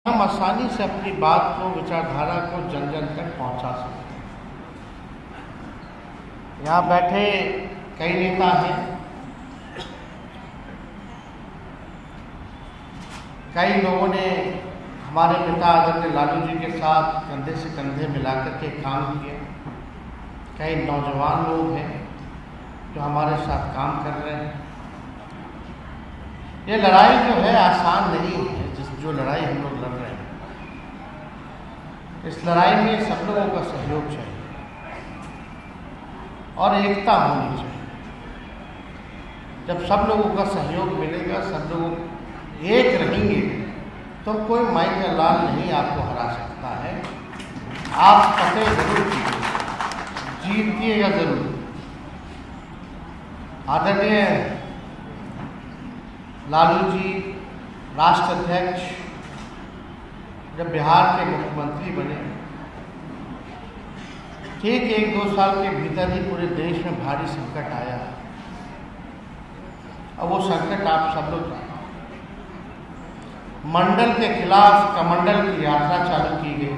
हम आसानी से अपनी बात को, विचारधारा को जन जन तक पहुंचा सकते हैं। यहाँ बैठे कई नेता हैं, कई लोगों ने हमारे पिता आदरणीय लालू जी के साथ कंधे से कंधे मिलाकर के काम किए। कई नौजवान लोग हैं जो हमारे साथ काम कर रहे हैं। ये लड़ाई जो है आसान नहीं है, जो लड़ाई हम लोग लड़ रहे हैं। इस लड़ाई में सब लोगों का सहयोग चाहिए और एकता होनी चाहिए। जब सब लोगों का सहयोग मिलेगा, सब लोग एक रहेंगे, तो कोई माई का लाल नहीं आपको हरा सकता है। आप फतेह जरूर जीतिएगा जरूर। आदरणीय लालू जी राष्ट्र अध्यक्ष जब बिहार के मुख्यमंत्री बने, ठीक 1-2 साल के भीतर ही पूरे देश में भारी संकट आया। और वो संकट आप सब लोग जानते हैं। मंडल के खिलाफ कमंडल की यात्रा चालू की गई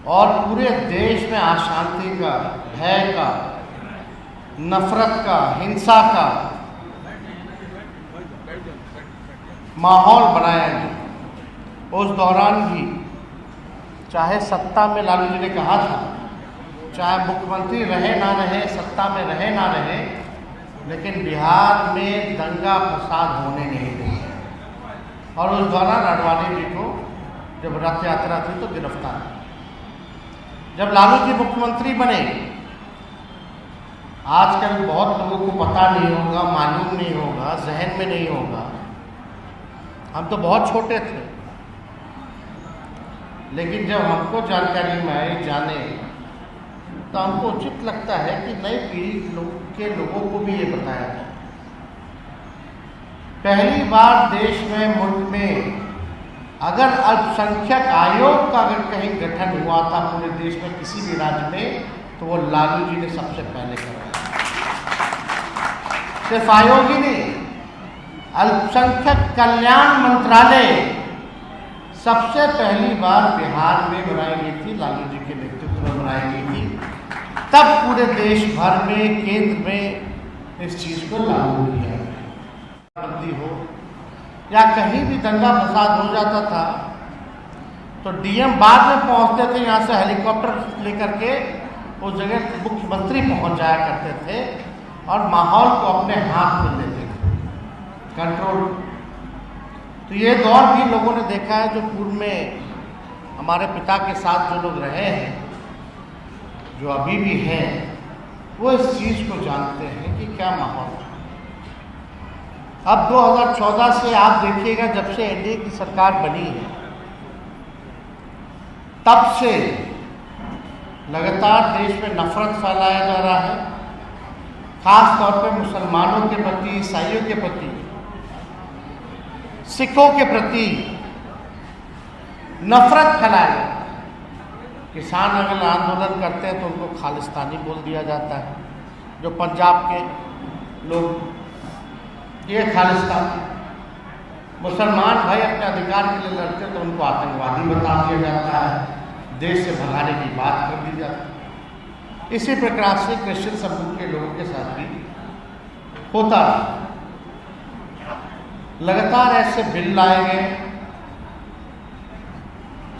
और पूरे देश में अशांति का, भय का, नफरत का, हिंसा का माहौल बनाया गया। उस दौरान भी चाहे सत्ता में लालू जी ने कहा था, चाहे मुख्यमंत्री रहे ना रहे, सत्ता में रहे ना रहे, लेकिन बिहार में दंगा फसाद होने नहीं दिए। और उस दौरान अडवाणी जी को जब रथ यात्रा थी तो गिरफ्तार किया। जब लालू जी मुख्यमंत्री बने, आजकल बहुत लोगों को पता नहीं होगा, मालूम नहीं होगा, जहन में नहीं होगा, हम तो बहुत छोटे थे, लेकिन जब हमको जानकारी में आए, जाने, तो हमको उचित लगता है कि नई पीढ़ी के लोगों को भी ये बताया जाए। पहली बार देश में, मुल्क में अगर अल्पसंख्यक आयोग का अगर कहीं गठन हुआ था पूरे देश में किसी भी राज्य में, तो वो लालू जी ने सबसे पहले कराया। सिर्फ आयोग ही नहीं, अल्पसंख्यक कल्याण मंत्रालय सबसे पहली बार बिहार में बनाई गई थी, लालू जी के नेतृत्व में बनाई गई थी। तब पूरे देश भर में, केंद्र में इस चीज को लागू किया हो या कहीं भी दंगा फसाद हो जाता था तो डीएम बाद में पहुंचते थे, यहाँ से हेलीकॉप्टर लेकर के उस जगह मुख्यमंत्री पहुंच जाया करते थे और माहौल को अपने हाथ में लेते थे, कंट्रोल। तो ये दौर भी लोगों ने देखा है, जो पूर्व में हमारे पिता के साथ जो लोग रहे हैं, जो अभी भी हैं, वो इस चीज़ को जानते हैं कि क्या माहौल है। अब 2014 से आप देखिएगा, जब से एनडीए की सरकार बनी है, तब से लगातार देश में नफरत फैलाया जा रहा है, खास तौर पे मुसलमानों के प्रति, ईसाइयों के प्रति, सिखों के प्रति नफरत फैलाया। किसान अगर आंदोलन करते हैं तो उनको खालिस्तानी बोल दिया जाता है। जो पंजाब के लोग, ये खालिस्तान। मुसलमान भाई अपने अधिकार के लिए लड़ते हैं तो उनको आतंकवादी बता दिया जाता है, देश से भगाने की बात कर दी जाती है। इसी प्रकार से क्रिश्चियन समूह के लोगों के साथ भी होता है। लगातार ऐसे बिल लाए गए,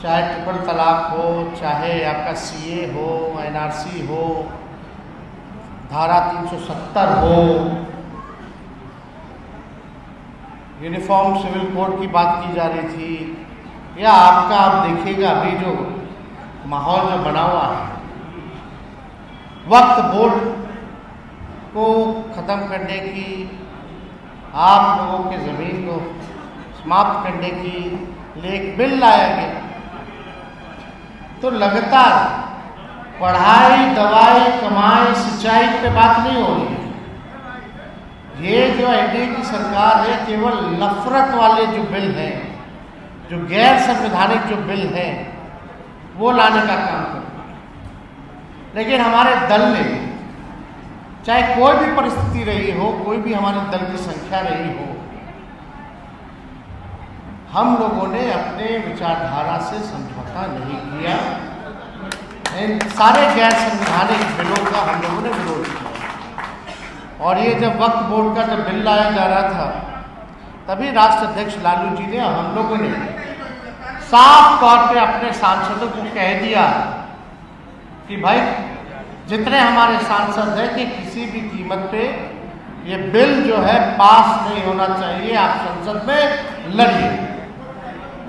चाहे ट्रिपल तलाक हो, चाहे आपका सीए हो, एनआरसी हो, धारा 370 हो, यूनिफॉर्म सिविल कोड की बात की जा रही थी, या आपका आप देखिएगा अभी जो माहौल जो बना हुआ है, वक्फ बोर्ड को ख़त्म करने की, आप लोगों के ज़मीन को समाप्त करने की लिए एक बिल लाया गया। तो लगातार पढ़ाई, दवाई, कमाई, सिंचाई पे बात नहीं हो रही है। ये जो एनडीए की सरकार है, केवल नफरत वाले जो बिल हैं, जो गैर संवैधानिक जो बिल हैं, वो लाने का काम कर रही है। लेकिन हमारे दल ने, चाहे कोई भी परिस्थिति रही हो, कोई भी हमारे दल की संख्या रही हो, हम लोगों ने अपने विचारधारा से समझौता नहीं किया। इन सारे गैर संवैधानिक बिलों का हम लोगों ने विरोध किया। और ये जब वक्फ बोर्ड का जब बिल लाया जा रहा था, तभी राष्ट्र अध्यक्ष लालू जी ने, हम लोगों ने साफ तौर पे अपने सांसदों को कह दिया कि भाई जितने हमारे सांसद हैं कि किसी भी कीमत पे ये बिल जो है पास नहीं होना चाहिए, आप संसद में लड़िए।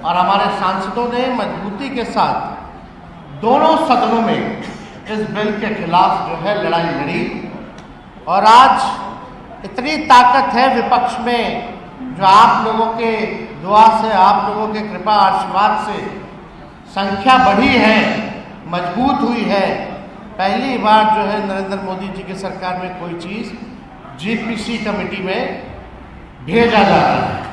और हमारे सांसदों ने मजबूती के साथ दोनों सदनों में इस बिल के खिलाफ जो है लड़ाई लड़ी। और आज इतनी ताकत है विपक्ष में, जो आप लोगों के दुआ से, आप लोगों के कृपा आशीर्वाद से संख्या बढ़ी है, मजबूत हुई है। पहली बार जो है नरेंद्र मोदी जी की सरकार में कोई चीज़ जीपीसी कमेटी में भेजा जा रहा है।